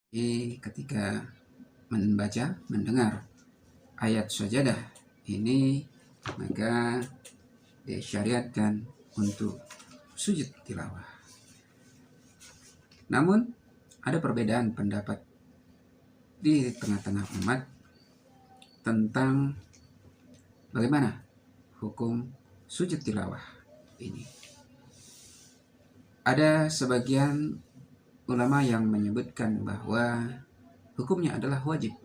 Ketika mendengar ayat sajadah ini, maka disyariatkan untuk sujud tilawah. Namun ada perbedaan pendapat di tengah-tengah umat tentang bagaimana hukum sujud tilawah ini. Ada sebagian ulama yang menyebutkan bahwa hukumnya adalah wajib.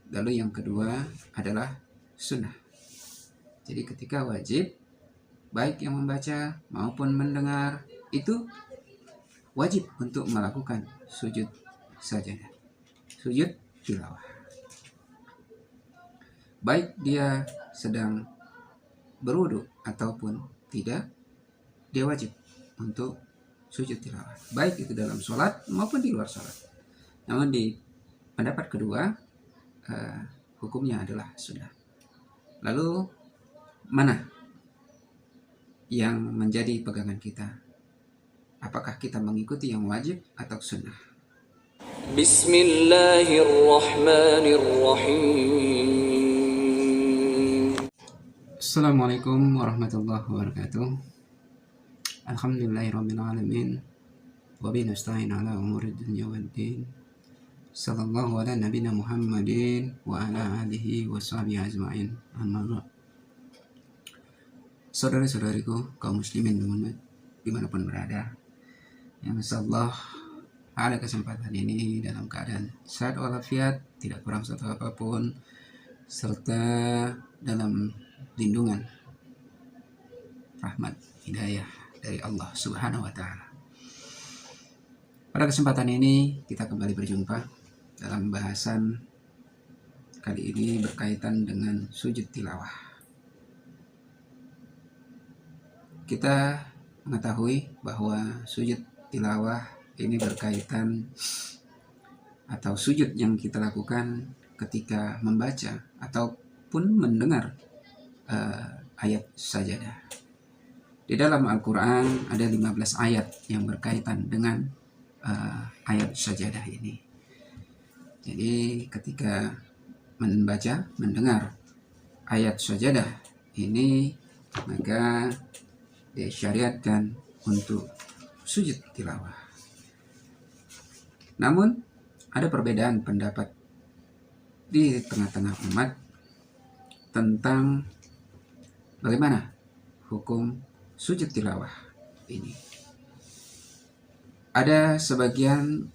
Lalu yang kedua adalah sunnah. Jadi ketika wajib, baik yang membaca maupun mendengar itu wajib untuk melakukan sujud sajadah, sujud tilawah. Baik dia sedang berwudu ataupun tidak, dia wajib untuk sujud tilawah, baik itu dalam sholat maupun di luar sholat. Namun di pendapat kedua, hukumnya adalah sunnah. Lalu mana yang menjadi pegangan kita? Apakah kita mengikuti yang wajib atau sunnah? Bismillahirrahmanirrahim. Assalamualaikum warahmatullahi wabarakatuh. Alhamdulillahirrabbilalamin. Wabihi nasta'in ala umuri dunya waddin. Sallallahu ala nabina Muhammadin wa ala alihi wa sahbihi ajma'in. Amma ba'd. Saudara-saudariku kaum muslimin dimanapun berada, yang insyaallah pada kesempatan ini dalam keadaan sehat walafiat, tidak kurang satu apapun, serta dalam lindungan rahmat hidayah dari Allah Subhanahu wa Ta'ala. Pada kesempatan ini kita kembali berjumpa dalam bahasan kali ini berkaitan dengan sujud tilawah. Kita mengetahui bahwa sujud tilawah ini berkaitan atau sujud yang kita lakukan ketika membaca ataupun mendengar ayat sajadah. Di dalam Al-Quran ada 15 ayat yang berkaitan dengan ayat sajadah ini. Jadi ketika mendengar ayat sajadah ini, maka disyariatkan untuk sujud tilawah. Namun ada perbedaan pendapat di tengah-tengah umat tentang bagaimana hukum sujud tilawah ini. Ada sebagian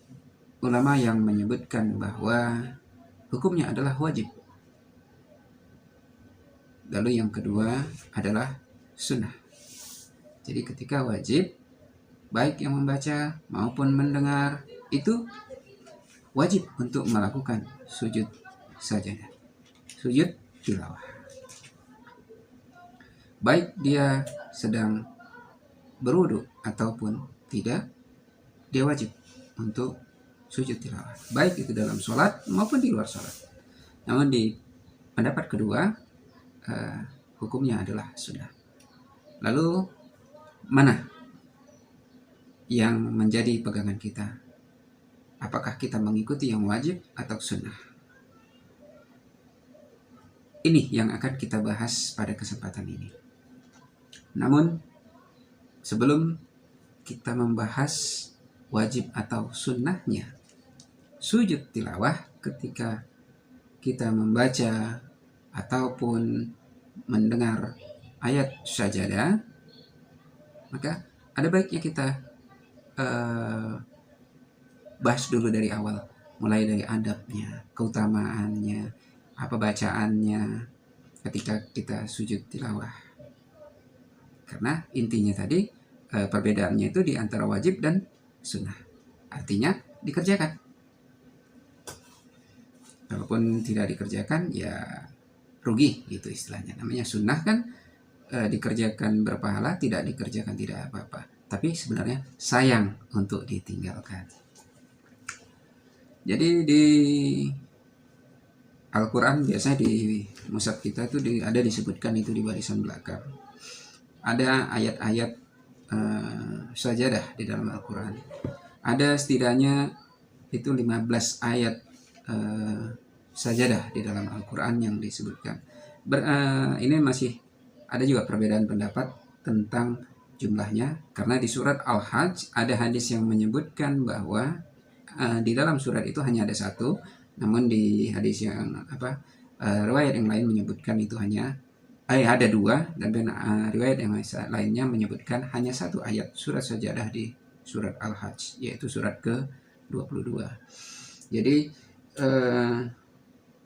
ulama yang menyebutkan bahwa hukumnya adalah wajib. Lalu yang kedua adalah sunnah. Jadi ketika wajib, baik yang membaca maupun mendengar itu wajib untuk melakukan sujud sajadah, sujud tilawah. Baik dia sedang berwudu ataupun tidak, dia wajib untuk sujud tilawah, baik itu dalam sholat maupun di luar sholat. Namun di pendapat kedua, hukumnya adalah sunnah. Lalu mana yang menjadi pegangan kita? Apakah kita mengikuti yang wajib atau sunnah? Ini yang akan kita bahas pada kesempatan ini. Namun sebelum kita membahas wajib atau sunnahnya sujud tilawah ketika kita membaca ataupun mendengar ayat sajadah, maka ada baiknya kita bahas dulu dari awal, mulai dari adabnya, keutamaannya, apa bacaannya ketika kita sujud tilawah. Karena intinya tadi perbedaannya itu di antara wajib dan sunnah. Artinya dikerjakan. Kalaupun tidak dikerjakan ya rugi gitu istilahnya. Namanya sunnah kan dikerjakan berpahala, tidak dikerjakan tidak apa-apa. Tapi sebenarnya sayang untuk ditinggalkan. Jadi di Al-Quran biasanya di mushaf kita itu ada disebutkan itu di barisan belakang. Ada ayat-ayat sajadah di dalam Al-Quran. Ada setidaknya itu 15 ayat sajadah di dalam Al-Quran yang disebutkan. Ini masih ada juga perbedaan pendapat tentang jumlahnya, karena di surat Al-Hajj ada hadis yang menyebutkan bahwa di dalam surat itu hanya ada satu, namun di hadis yang riwayat yang lain menyebutkan itu hanya ada dua, dan riwayat yang lainnya menyebutkan hanya satu ayat surat sajadah di surat Al-Hajj, yaitu surat ke-22. Jadi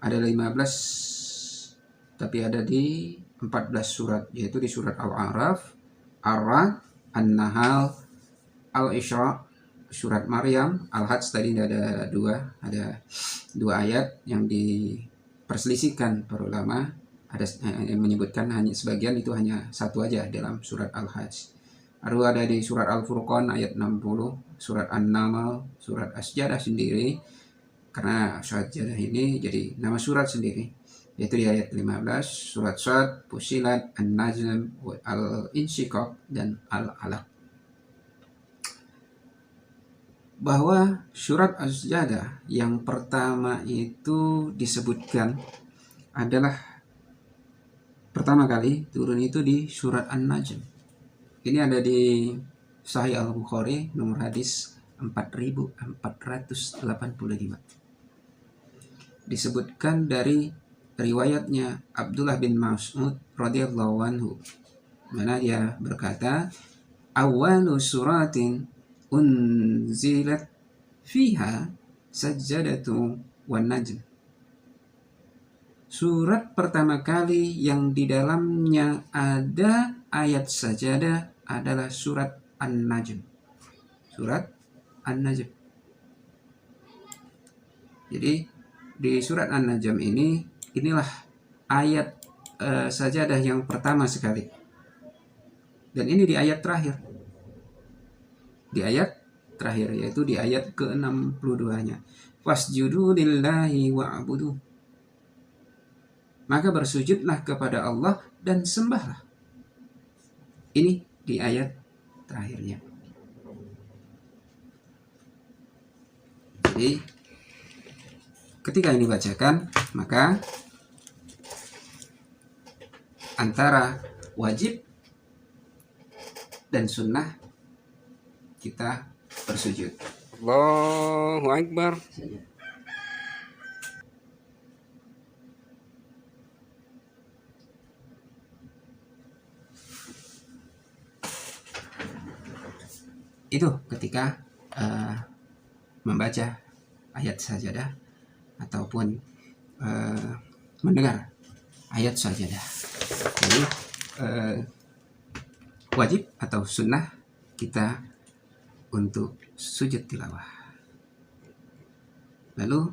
ada 15, tapi ada di 14 surat, yaitu di surat Al-A'raf, Ar-Ra'd, An-Nahl, Al-Isra, surat Maryam. Al-Hajj tadi ada dua ayat yang diperselisihkan para ulama. Ada yang menyebutkan hanya sebagian, itu hanya satu aja dalam surat Al-Hajj. Lalu ada di surat Al-Furqan ayat 60, surat An-Naml, surat As-Sajdah sendiri, karena surat Sajdah ini jadi nama surat sendiri, yaitu di ayat 15, surat Shad, Fussilat, An-Najm, Al-Insyiqaq, dan Al-Alaq. Bahwa surat As-Sajdah yang pertama itu disebutkan adalah pertama kali turun itu di surat An-Najm. Ini ada di Sahih Al-Bukhari nomor hadis 4485. Disebutkan dari riwayatnya Abdullah bin Mas'ud radhiyallahu anhu, mana dia berkata, "Awwalu suratin unzilat fiha sajadatu wan najm." Surat pertama kali yang di dalamnya ada ayat sajadah adalah surat An-Najm. Surat An-Najm. Jadi di surat An-Najm inilah ayat sajadah yang pertama sekali. Dan ini di ayat terakhir. Di ayat terakhir, yaitu di ayat ke-62-nya. Wasjudu lillahi wa'budu. Maka bersujudlah kepada Allah dan sembahlah. Ini di ayat terakhirnya. Jadi ketika ini dibacakan, maka antara wajib dan sunnah kita bersujud. Allahu Akbar. Itu ketika membaca ayat sajadah ataupun mendengar ayat sajadah. Jadi wajib atau sunnah kita untuk sujud tilawah. Lalu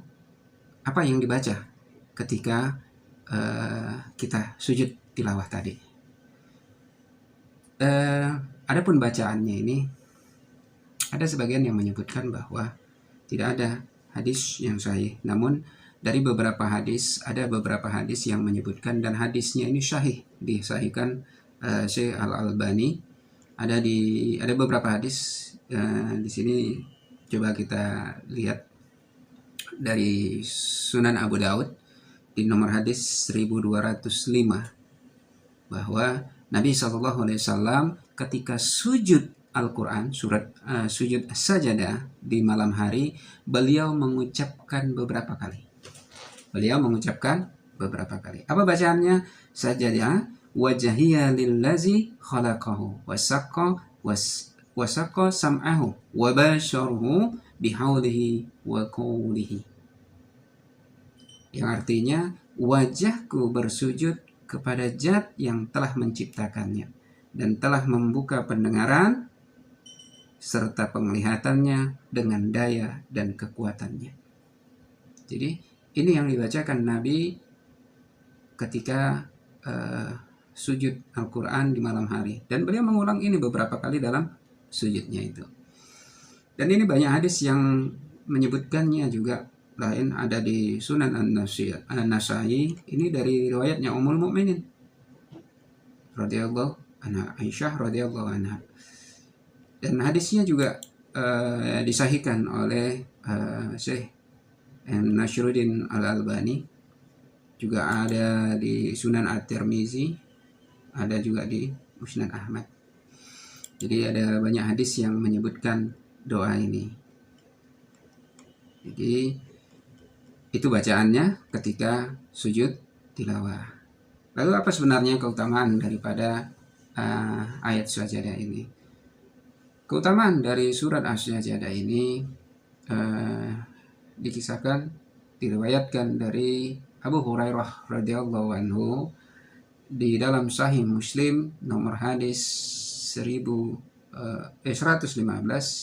apa yang dibaca ketika kita sujud tilawah tadi? Adapun bacaannya ini, ada sebagian yang menyebutkan bahwa tidak ada hadis yang sahih. Namun dari beberapa hadis, ada beberapa hadis yang menyebutkan, dan hadisnya ini sahih, disahihkan Syekh Al-Albani. Ada beberapa hadis di sini, coba kita lihat dari Sunan Abu Daud di nomor hadis 1205, bahwa Nabi SAW ketika sujud Al-Quran, sujud sajadah di malam hari, beliau mengucapkan beberapa kali. Apa bacaannya? Sajadah wajhiya lillazi khalaqahu wasaqqa sam'ahu wa basharuhu bihaulihi wa qawlihi. Yang artinya, wajahku bersujud kepada Zat yang telah menciptakannya dan telah membuka pendengaran serta penglihatannya dengan daya dan kekuatannya. Jadi ini yang dibacakan Nabi ketika sujud Al-Quran di malam hari, dan beliau mengulang ini beberapa kali dalam sujudnya itu. Dan ini banyak hadis yang menyebutkannya juga. Lain ada di Sunan An-Nasai, ini dari riwayatnya Ummul Mukminin radhiyallahu anha, Aisyah radhiyallahu anha. Dan hadisnya juga disahihkan oleh Syekh Nasruddin Al-Albani, juga ada di Sunan At-Tirmizi, ada juga di Musnad Ahmad. Jadi ada banyak hadis yang menyebutkan doa ini. Jadi itu bacaannya ketika sujud tilawah. Lalu apa sebenarnya keutamaan daripada ayat sajadah ini? Keutamaan dari surat As-Sajdah ini dikisahkan, diriwayatkan dari Abu Hurairah radhiyallahu anhu di dalam Sahih Muslim nomor hadis 115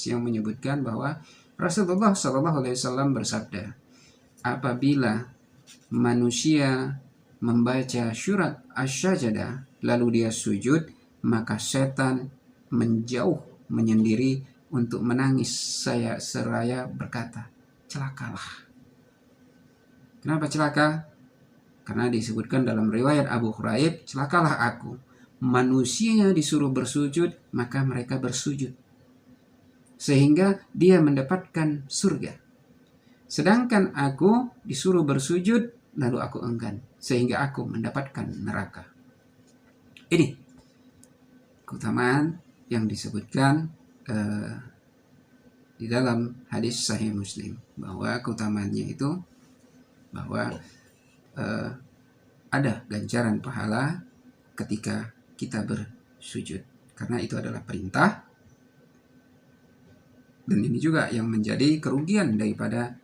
yang menyebutkan bahwa Rasulullah Shallallahu Alaihi Wasallam bersabda, apabila manusia membaca surat Asy-Sajdah lalu dia sujud, maka setan menjauh menyendiri untuk menangis seraya berkata, celakalah. Kenapa celaka? Karena disebutkan dalam riwayat Abu Hurairah, celakalah aku. Manusia disuruh bersujud, maka mereka bersujud, sehingga dia mendapatkan surga. Sedangkan aku disuruh bersujud, lalu aku enggan, sehingga aku mendapatkan neraka. Ini keutamaan yang disebutkan di dalam hadis Sahih Muslim, bahwa keutamaannya itu bahwa ada ganjaran pahala ketika kita bersujud, karena itu adalah perintah. Dan ini juga yang menjadi kerugian daripada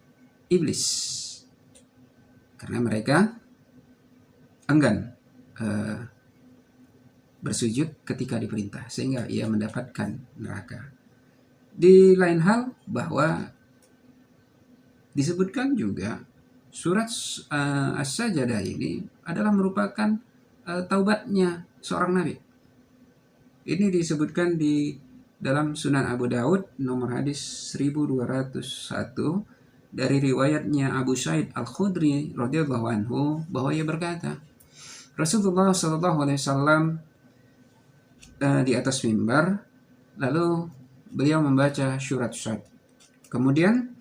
iblis, karena mereka enggan bersujud ketika diperintah, sehingga ia mendapatkan neraka. Di lain hal, bahwa disebutkan juga surat As-Sajdah ini adalah merupakan taubatnya seorang nabi. Ini disebutkan di dalam Sunan Abu Daud nomor hadis 1201 dari riwayatnya Abu Sa'id Al-Khudri radhiyallahu anhu, bahwa ia berkata, Rasulullah sallallahu alaihi wasallam di atas mimbar, lalu beliau membaca surat Sad. Kemudian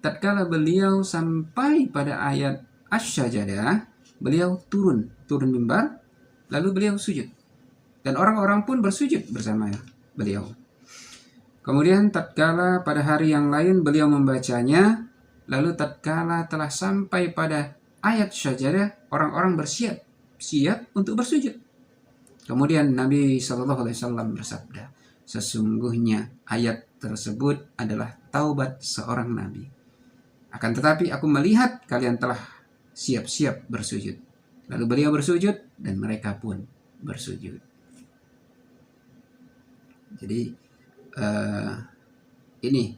tatkala beliau sampai pada ayat Asy-Sajdah, beliau turun mimbar, lalu beliau sujud, dan orang-orang pun bersujud bersama beliau. Kemudian tatkala pada hari yang lain beliau membacanya, lalu tatkala telah sampai pada ayat Sajdah, orang-orang siap untuk bersujud. Kemudian Nabi Shallallahu Alaihi Wasallam bersabda, sesungguhnya ayat tersebut adalah taubat seorang nabi. Akan tetapi aku melihat kalian telah siap-siap bersujud. Lalu beliau bersujud dan mereka pun bersujud. Jadi ini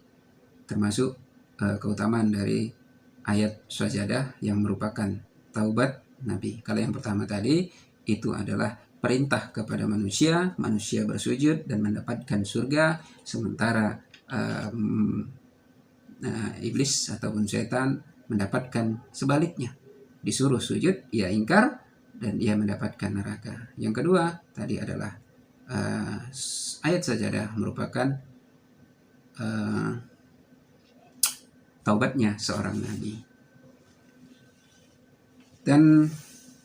termasuk keutamaan dari ayat Sajdah yang merupakan taubat Nabi. Kalau yang pertama tadi itu adalah perintah kepada manusia bersujud dan mendapatkan surga, sementara iblis ataupun setan mendapatkan sebaliknya, disuruh sujud, ia ingkar dan ia mendapatkan neraka. Yang kedua tadi adalah ayat Sajdah merupakan taubatnya seorang nabi. Dan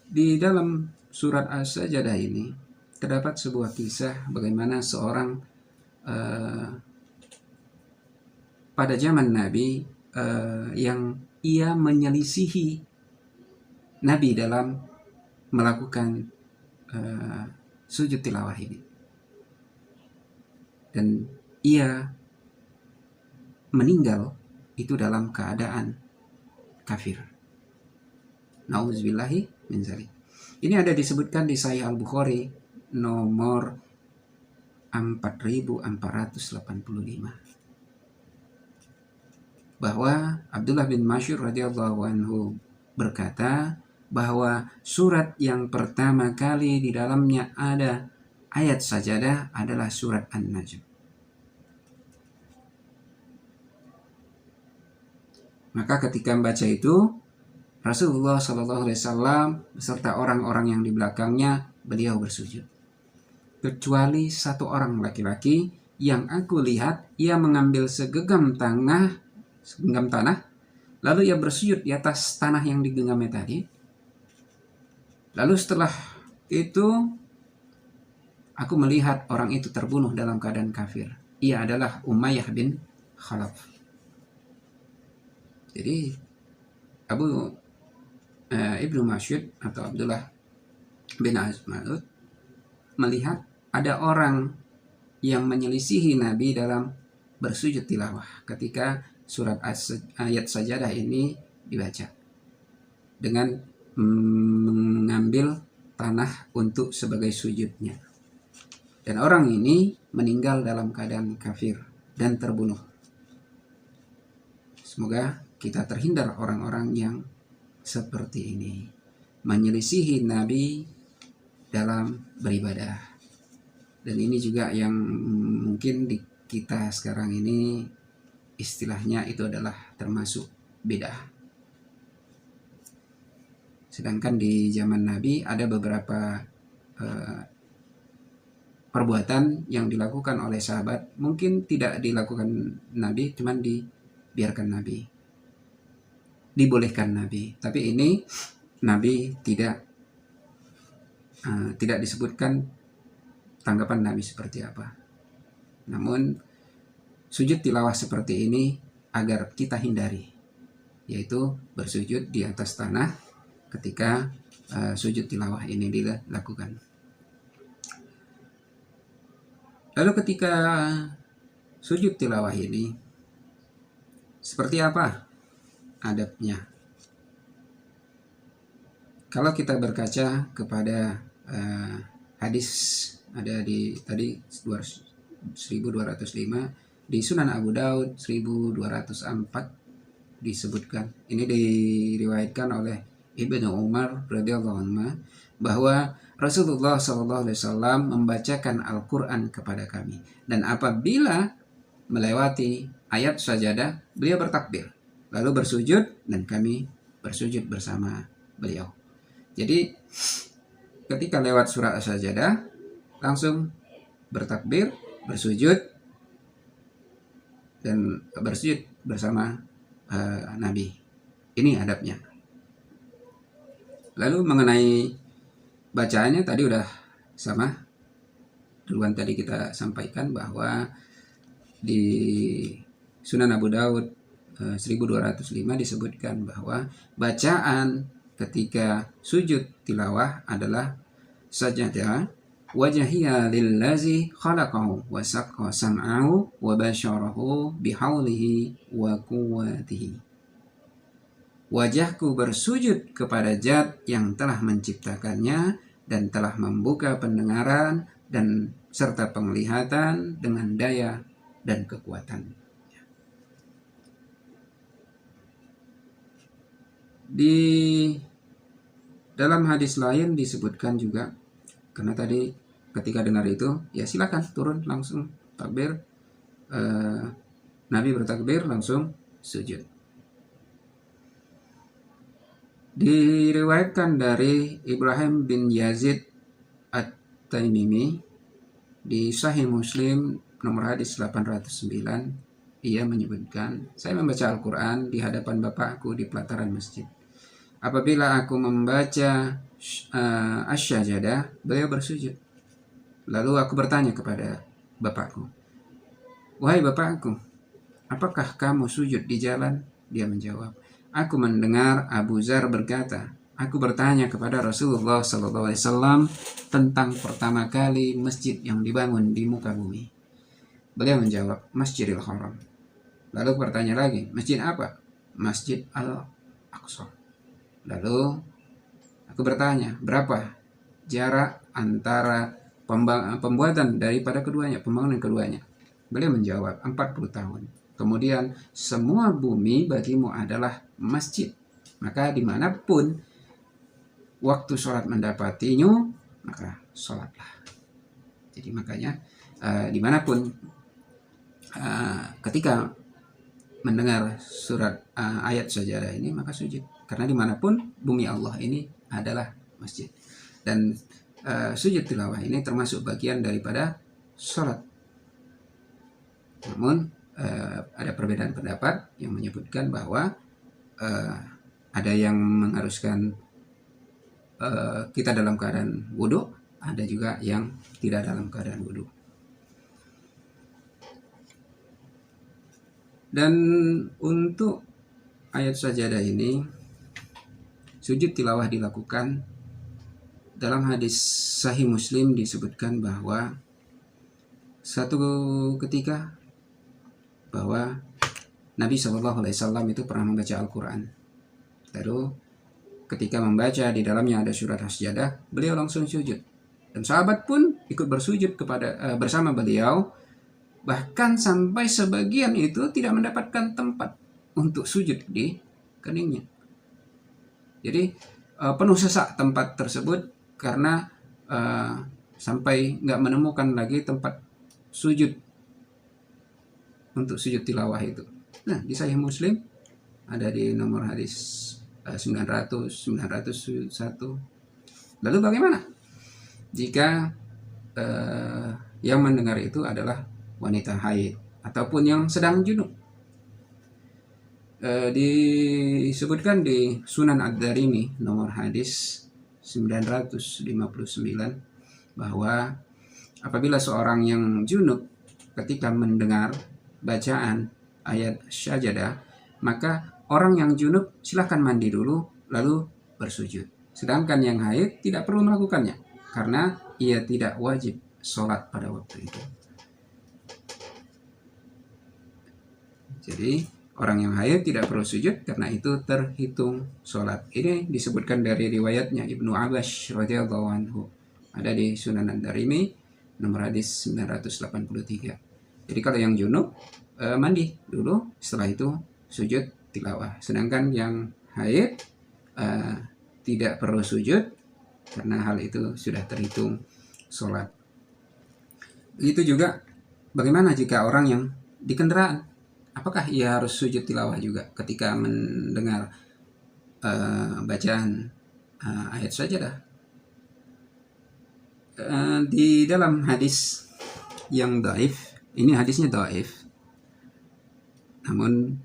di dalam surat As-Sajdah ini terdapat sebuah kisah bagaimana seorang pada zaman Nabi yang ia menyelisihi Nabi dalam melakukan sujud tilawah ini, dan ia meninggal itu dalam keadaan kafir. Nauzubillahi min dzalik. Ini ada disebutkan di Sahih Al-Bukhari nomor 4485, bahwa Abdullah bin Mas'ud radhiyallahu anhu berkata bahwa surat yang pertama kali di dalamnya ada ayat Sajdah adalah surat An-Najm. Maka ketika membaca itu, Rasulullah Shallallahu Alaihi Wasallam beserta orang-orang yang di belakangnya beliau bersujud, kecuali satu orang laki-laki yang aku lihat, ia mengambil segenggam tanah, lalu ia bersujud di atas tanah yang digenggamnya tadi. Lalu setelah itu aku melihat orang itu terbunuh dalam keadaan kafir. Ia adalah Umayyah bin Khalaf. Jadi Ibnu Mas'ud atau Abdullah bin Mas'ud melihat ada orang yang menyelisihi Nabi dalam bersujud tilawah ketika surat ayat sajadah ini dibaca dengan mengambil tanah untuk sebagai sujudnya. Dan orang ini meninggal dalam keadaan kafir dan terbunuh. Semoga kita terhindar orang-orang yang seperti ini, menyelisihi Nabi dalam beribadah. Dan ini juga yang mungkin di kita sekarang ini istilahnya itu adalah termasuk bid'ah. Sedangkan di zaman Nabi ada beberapa perbuatan yang dilakukan oleh sahabat, mungkin tidak dilakukan Nabi, cuman dibiarkan Nabi, dibolehkan Nabi. Tapi ini Nabi tidak disebutkan tanggapan Nabi seperti apa. Namun sujud tilawah seperti ini agar kita hindari, yaitu bersujud di atas tanah ketika sujud tilawah ini dilakukan. Lalu ketika sujud tilawah ini seperti apa adabnya? Kalau kita berkaca kepada hadis ada di tadi 1205 di Sunan Abu Daud 1204 disebutkan. Ini diriwayatkan oleh Ibnu Umar radhiyallahu anhu bahwa Rasulullah SAW membacakan Al-Quran kepada kami, dan apabila melewati ayat sajadah beliau bertakbir lalu bersujud dan kami bersujud bersama beliau. Jadi ketika lewat surat sajadah langsung bertakbir, bersujud, dan bersujud bersama Nabi. Ini adabnya. Lalu mengenai bacaannya tadi udah sama. Duluan tadi kita sampaikan bahwa di Sunan Abu Daud 1205 disebutkan bahwa bacaan ketika sujud tilawah adalah sajadah wajhiya lillazi khalaqahu wa saqqa sam'ahu wa basyarahu bihaulihi wa quwwatihi. Wajahku bersujud kepada Zat yang telah menciptakannya dan telah membuka pendengaran dan serta penglihatan dengan daya dan kekuatan. Di dalam hadis lain disebutkan juga, karena tadi ketika dengar itu ya silakan turun langsung takbir, Nabi bertakbir langsung sujud. Diriwayatkan dari Ibrahim bin Yazid At-Taimimi di Sahih Muslim nomor hadis 809, ia menyebutkan, saya membaca Al-Quran di hadapan bapakku di pelataran masjid. Apabila aku membaca asy-syajadah, beliau bersujud. Lalu aku bertanya kepada bapakku, wahai bapakku, apakah kamu sujud di jalan? Dia menjawab, aku mendengar Abu Dzar berkata, aku bertanya kepada Rasulullah SAW tentang pertama kali masjid yang dibangun di muka bumi. Beliau menjawab, Masjidil Haram. Lalu bertanya lagi, masjid apa? Masjid Al-Aqsa. Lalu aku bertanya, berapa jarak antara pembuatan daripada keduanya, pembangunan keduanya? Beliau menjawab, 40 tahun. Kemudian, semua bumi bagimu adalah masjid. Maka dimanapun waktu sholat mendapatinya, maka sholatlah. Jadi makanya dimanapun ketika mendengar surat ayat sajadah ini, maka sujud. Karena dimanapun bumi Allah ini adalah masjid. Dan sujud tilawah ini termasuk bagian daripada sholat. Namun ada perbedaan pendapat yang menyebutkan bahwa ada yang mengharuskan kita dalam keadaan wudhu, ada juga yang tidak dalam keadaan wudhu. Dan untuk ayat sajadah ini, sujud tilawah dilakukan dalam hadis Sahih Muslim disebutkan bahwa satu ketika bahwa Nabi SAW itu pernah membaca Al-Quran. Lalu ketika membaca di dalamnya ada surat sajadah, beliau langsung sujud. Dan sahabat pun ikut bersujud bersama beliau. Bahkan sampai sebagian itu tidak mendapatkan tempat untuk sujud di keningnya. Jadi penuh sesak tempat tersebut karena sampai nggak menemukan lagi tempat sujud untuk sujud tilawah itu. Nah, di Sahih Muslim ada di nomor hadis 901. Lalu bagaimana jika yang mendengar itu adalah wanita haid ataupun yang sedang junub? Disebutkan di Sunan Ad-Darimi nomor hadis 959 bahwa apabila seorang yang junub ketika mendengar bacaan ayat sajadah, maka orang yang junub silahkan mandi dulu lalu bersujud. Sedangkan yang haid tidak perlu melakukannya karena ia tidak wajib sholat pada waktu itu. Jadi orang yang haid tidak perlu sujud karena itu terhitung sholat. Ini disebutkan dari riwayatnya Ibnu Abbas radhiyallahu anhu. Ada di Sunan Ad-Darimi nomor hadis 983. Jadi kalau yang junub mandi dulu, setelah itu sujud tilawah. Sedangkan yang haid tidak perlu sujud karena hal itu sudah terhitung sholat. Begitu juga bagaimana jika orang yang di kendaraan? Apakah ia harus sujud tilawah juga ketika mendengar bacaan ayat sajadah? Di dalam hadis yang dhaif, ini hadisnya dhaif, namun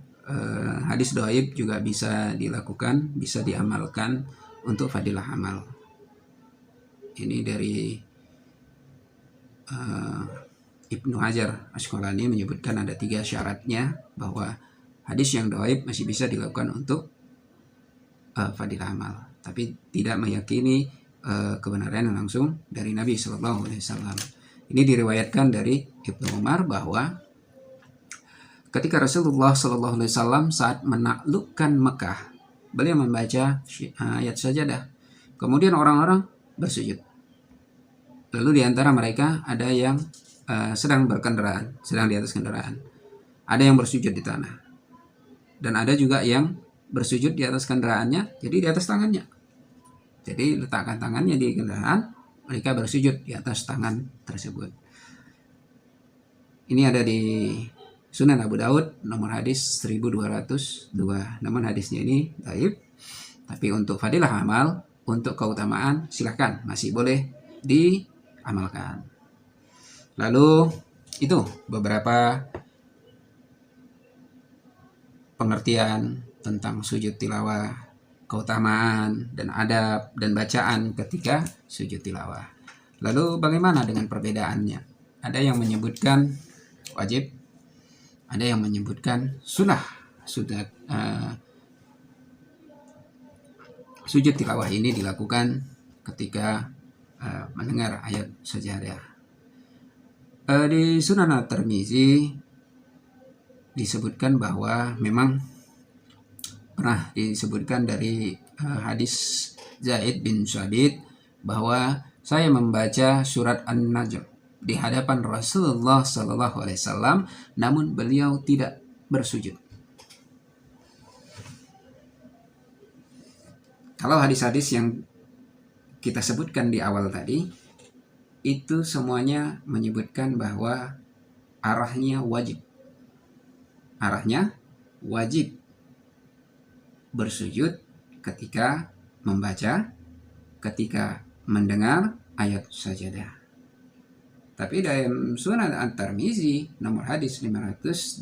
hadis dhaif juga bisa dilakukan, bisa diamalkan untuk fadilah amal. Ini dari Ibnu Hajar Asqalani menyebutkan ada 3 syaratnya bahwa hadis yang dhaif masih bisa dilakukan untuk fadilah amal, tapi tidak meyakini kebenaran yang langsung dari Nabi SAW. Ini diriwayatkan dari Ibnu Umar bahwa ketika Rasulullah SAW saat menaklukkan Mekah, beliau membaca ayat sajadah. Kemudian orang-orang bersujud. Lalu di antara mereka ada yang sedang berkendaraan, sedang di atas kendaraan. Ada yang bersujud di tanah. Dan ada juga yang bersujud di atas kendaraannya, jadi di atas tangannya. Jadi letakkan tangannya di kendaraan, mereka bersujud di atas tangan tersebut. Ini ada di Sunan Abu Daud nomor hadis 1202. Namun hadisnya ini dhaif. Tapi untuk fadilah amal, untuk keutamaan silakan, masih boleh diamalkan. Lalu itu beberapa pengertian tentang sujud tilawah, keutamaan dan adab dan bacaan ketika sujud tilawah. Lalu bagaimana dengan perbedaannya? Ada yang menyebutkan wajib, ada yang menyebutkan sunnah. Sujud tilawah ini dilakukan ketika mendengar ayat sajadah. Di Sunan At-Tirmizi disebutkan bahwa memang pernah disebutkan dari hadis Zaid bin Sabit bahwa saya membaca surat An-Najm di hadapan Rasulullah SAW, namun beliau tidak bersujud. Kalau hadis-hadis yang kita sebutkan di awal tadi, itu semuanya menyebutkan bahwa arahnya wajib. Arahnya wajib bersujud ketika membaca, ketika mendengar ayat sajadah. Tapi dalam Sunan At-Tirmizi nomor hadis 525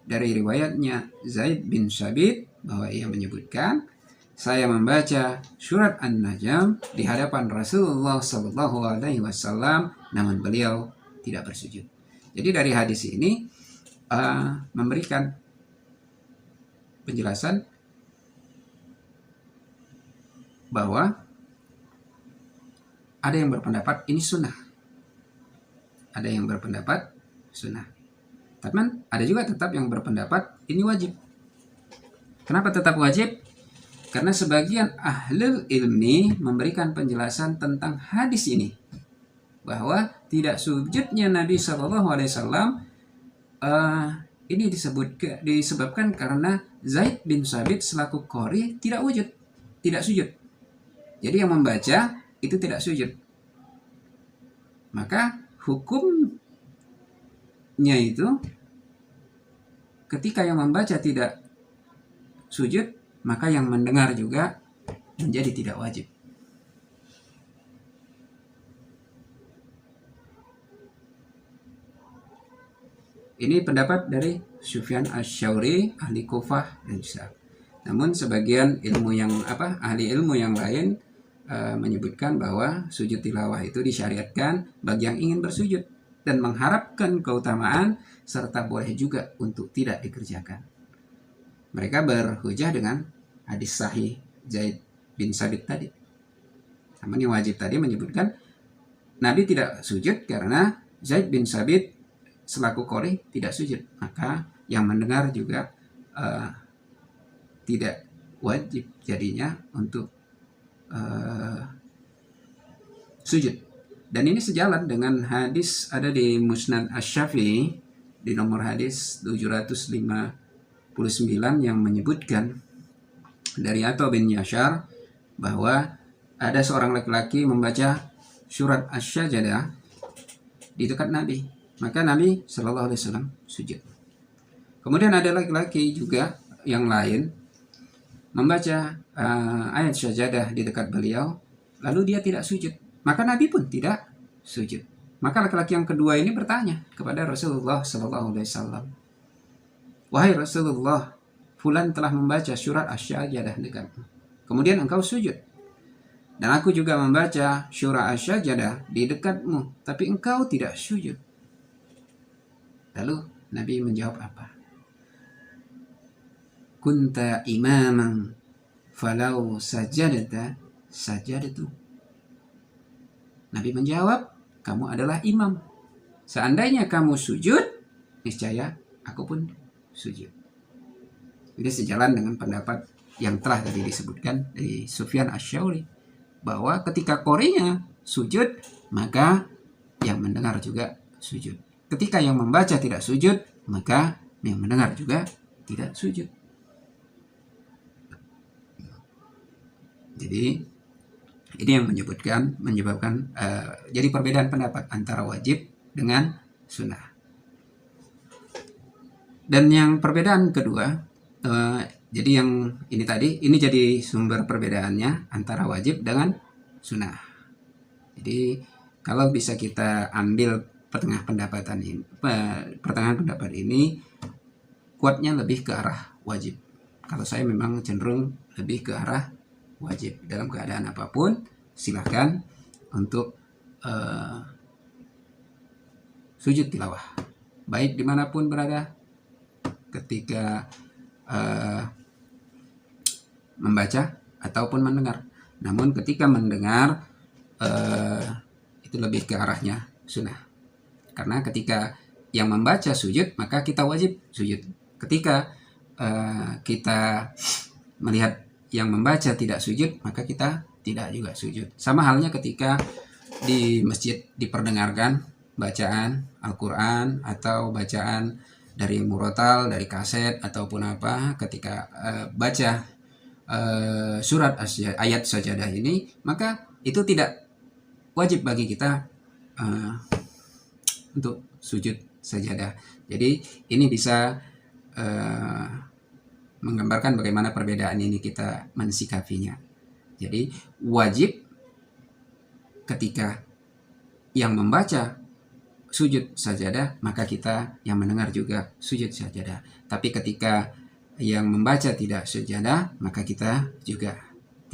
dari riwayatnya Zaid bin Sabit bahwa ia menyebutkan, saya membaca surat An-Najm di hadapan Rasulullah Sallallahu Alaihi Wasallam, namun beliau tidak bersujud. Jadi dari hadis ini memberikan penjelasan bahwa ada yang berpendapat ini sunnah, ada yang berpendapat sunnah. Tapi ada juga tetap yang berpendapat ini wajib. Kenapa tetap wajib? Karena sebagian ahlul ilmi memberikan penjelasan tentang hadis ini, bahwa tidak sujudnya Nabi Shallallahu Alaihi Wasallam ini disebabkan karena Zaid bin Sabit selaku qori tidak sujud. Jadi yang membaca itu tidak sujud. Maka hukumnya itu ketika yang membaca tidak sujud, maka yang mendengar juga menjadi tidak wajib. Ini pendapat dari Sufyan Asy-Syauri, ahli Kufah dan Syam. Namun sebagian ahli ilmu yang lain menyebutkan bahwa sujud tilawah itu disyariatkan bagi yang ingin bersujud dan mengharapkan keutamaan, serta boleh juga untuk tidak dikerjakan. Mereka berhujah dengan hadis sahih Zaid bin Sabit tadi. Namun yang wajib tadi menyebutkan Nabi tidak sujud karena Zaid bin Sabit selaku qori tidak sujud. Maka yang mendengar juga tidak wajib jadinya untuk sujud. Dan ini sejalan dengan hadis ada di Musnad Asy-Syafi'i di nomor hadis 759 yang menyebutkan dari Atha bin Yashar bahwa ada seorang laki-laki membaca surat Asy-Sajdah di dekat Nabi, maka Nabi Shallallahu Alaihi Wasallam sujud. Kemudian ada laki-laki juga yang lain membaca ayat Sajdah di dekat beliau, lalu dia tidak sujud, maka Nabi pun tidak sujud. Maka laki-laki yang kedua ini bertanya kepada Rasulullah Shallallahu Alaihi Wasallam, wahai Rasulullah, fulan telah membaca surat Asy-Sajdah dekatmu, kemudian engkau sujud. Dan aku juga membaca surat Asy-Sajdah di dekatmu, tapi engkau tidak sujud. Lalu Nabi menjawab apa? Kunta imaman falau sajadata sajadatu. Nabi menjawab, kamu adalah imam. Seandainya kamu sujud, niscaya aku pun sujud. Ini sejalan dengan pendapat yang telah tadi disebutkan dari Sufyan Asy-Syauri, bahwa ketika qorinya sujud, maka yang mendengar juga sujud. Ketika yang membaca tidak sujud, maka yang mendengar juga tidak sujud. Jadi ini yang menyebabkan jadi perbedaan pendapat antara wajib dengan sunnah. Dan yang perbedaan kedua, jadi yang ini tadi, ini jadi sumber perbedaannya antara wajib dengan sunnah. Jadi kalau bisa kita ambil pertengahan pendapat ini kuatnya lebih ke arah wajib. Kalau saya memang cenderung lebih ke arah wajib. Dalam keadaan apapun silakan untuk sujud tilawah, baik dimanapun berada, ketika membaca ataupun mendengar. Namun ketika mendengar itu lebih ke arahnya sunnah, karena ketika yang membaca sujud, maka kita wajib sujud. Ketika kita melihat yang membaca tidak sujud, maka kita tidak juga sujud. Sama halnya ketika di masjid diperdengarkan bacaan Al-Quran atau bacaan dari murotal, dari kaset ataupun apa, ketika baca surat ayat Sajdah ini, maka itu tidak wajib bagi kita untuk sujud sajadah. Jadi ini bisa menggambarkan bagaimana perbedaan ini kita mensikapinya. Jadi wajib ketika yang membaca sujud sajadah, maka kita yang mendengar juga sujud sajadah. Tapi ketika yang membaca tidak sajadah, maka kita juga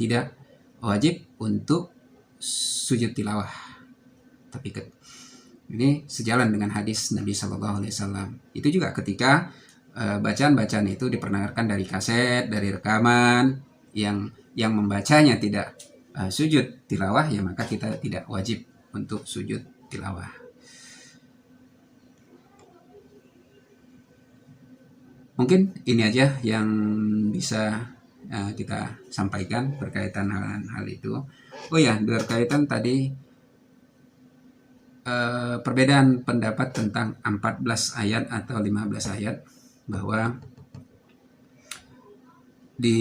tidak wajib untuk sujud tilawah. Tapi ini sejalan dengan hadis Nabi Shallallahu Alaihi Wasallam. Itu juga ketika bacaan-bacaan itu diperdengarkan dari kaset, dari rekaman, yang membacanya tidak sujud tilawah, ya maka kita tidak wajib untuk sujud tilawah. Mungkin ini aja yang bisa kita sampaikan berkaitan hal itu. Oh ya, berkaitan tadi perbedaan pendapat tentang 14 ayat atau 15 ayat, bahwa di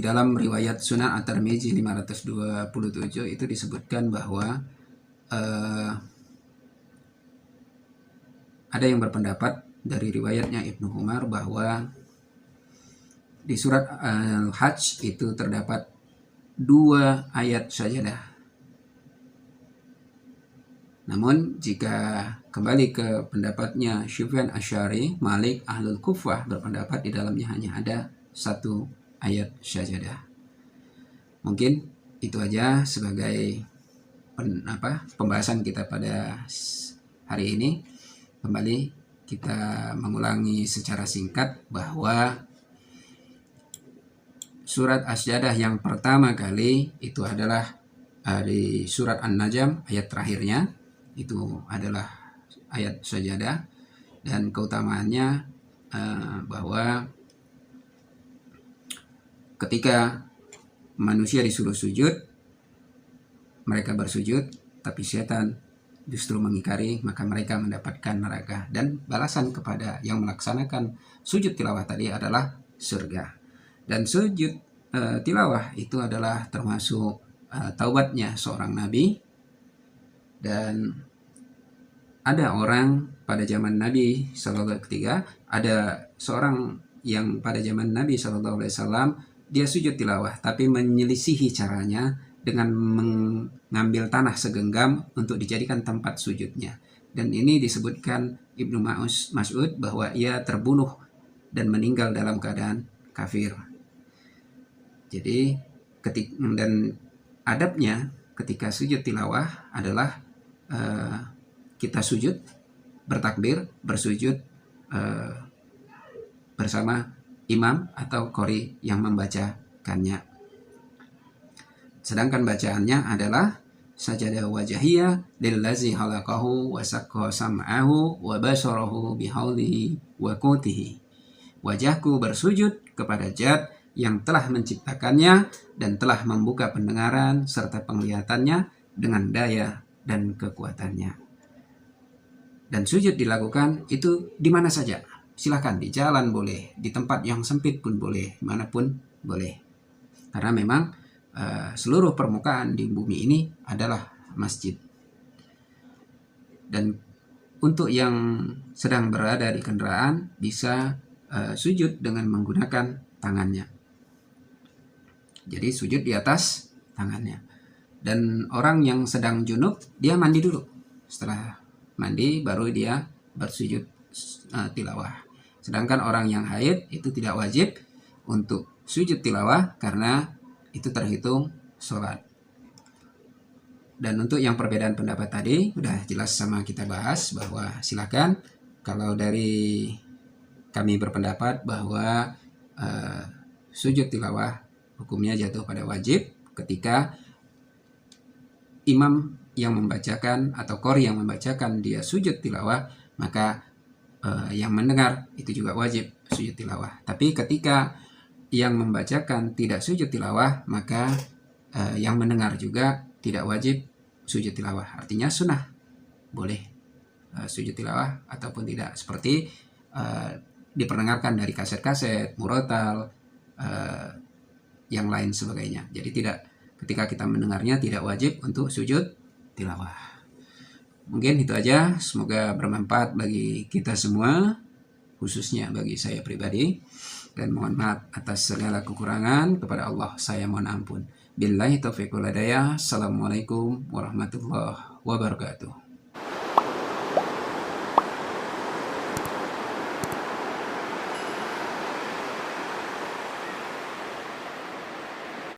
dalam riwayat Sunan At-Tirmidzi 527 itu disebutkan bahwa ada yang berpendapat dari riwayatnya Ibnu Umar bahwa di surat Al-Hajj itu terdapat 2 ayat sajadah. Namun jika kembali ke pendapatnya Sufyan Asy'ari, Malik, Ahlul Kufah berpendapat di dalamnya hanya ada 1 ayat sajadah. Mungkin itu aja sebagai pembahasan kita pada hari ini. Kembali kita mengulangi secara singkat bahwa surat As-Sajdah yang pertama kali itu adalah di surat An-Najm ayat terakhirnya, itu adalah ayat sajadah, dan keutamaannya bahwa ketika manusia disuruh sujud, mereka bersujud, tapi setan justru mengingkari, maka mereka mendapatkan neraka. Dan balasan kepada yang melaksanakan sujud tilawah tadi adalah surga. Dan sujud tilawah itu adalah termasuk taubatnya seorang nabi. Dan ada orang pada zaman Nabi Sallallahu Alaihi Wasallam, ada seorang yang pada zaman Nabi Sallallahu Alaihi Wasallam dia sujud tilawah, tapi menyelisihi caranya dengan mengambil tanah segenggam untuk dijadikan tempat sujudnya. Dan ini disebutkan Ibnu Mas'ud bahwa ia terbunuh dan meninggal dalam keadaan kafir. Jadi dan adabnya ketika sujud tilawah adalah kita sujud, bertakbir, bersujud bersama imam atau qori yang membacakannya. Sedangkan bacaannya adalah sajadah wajahiyah lillazi halaqahu wa sakha sam'ahu wa basarahu bihaulihi wa qutihi. Wajahku bersujud kepada Zat yang telah menciptakannya dan telah membuka pendengaran serta penglihatannya dengan daya dan kekuatannya. Dan sujud dilakukan itu di mana saja. Silakan, di jalan boleh, di tempat yang sempit pun boleh, dimanapun boleh. Karena memang seluruh permukaan di bumi ini adalah masjid. Dan untuk yang sedang berada di kendaraan bisa sujud dengan menggunakan tangannya. Jadi sujud di atas tangannya. Dan orang yang sedang junub, dia mandi dulu. Setelah mandi baru dia bersujud tilawah. Sedangkan orang yang haid itu tidak wajib untuk sujud tilawah karena itu terhitung sholat. Dan untuk yang perbedaan pendapat tadi udah jelas sama kita bahas, bahwa silakan kalau dari kami berpendapat bahwa sujud tilawah hukumnya jatuh pada wajib ketika imam yang membacakan atau qori yang membacakan dia sujud tilawah, maka yang mendengar itu juga wajib sujud tilawah. Tapi ketika yang membacakan tidak sujud tilawah, maka yang mendengar juga tidak wajib sujud tilawah. Artinya sunnah, boleh sujud tilawah ataupun tidak, seperti diperdengarkan dari kaset-kaset, murotal, yang lain sebagainya. Jadi tidak, ketika kita mendengarnya tidak wajib untuk sujud tilawah. Mungkin itu aja, semoga bermanfaat bagi kita semua, khususnya bagi saya pribadi. Dan mohon maaf atas segala kekurangan, kepada Allah saya mohon ampun. Billahi taufiq wal hidayah. Assalamualaikum warahmatullahi wabarakatuh.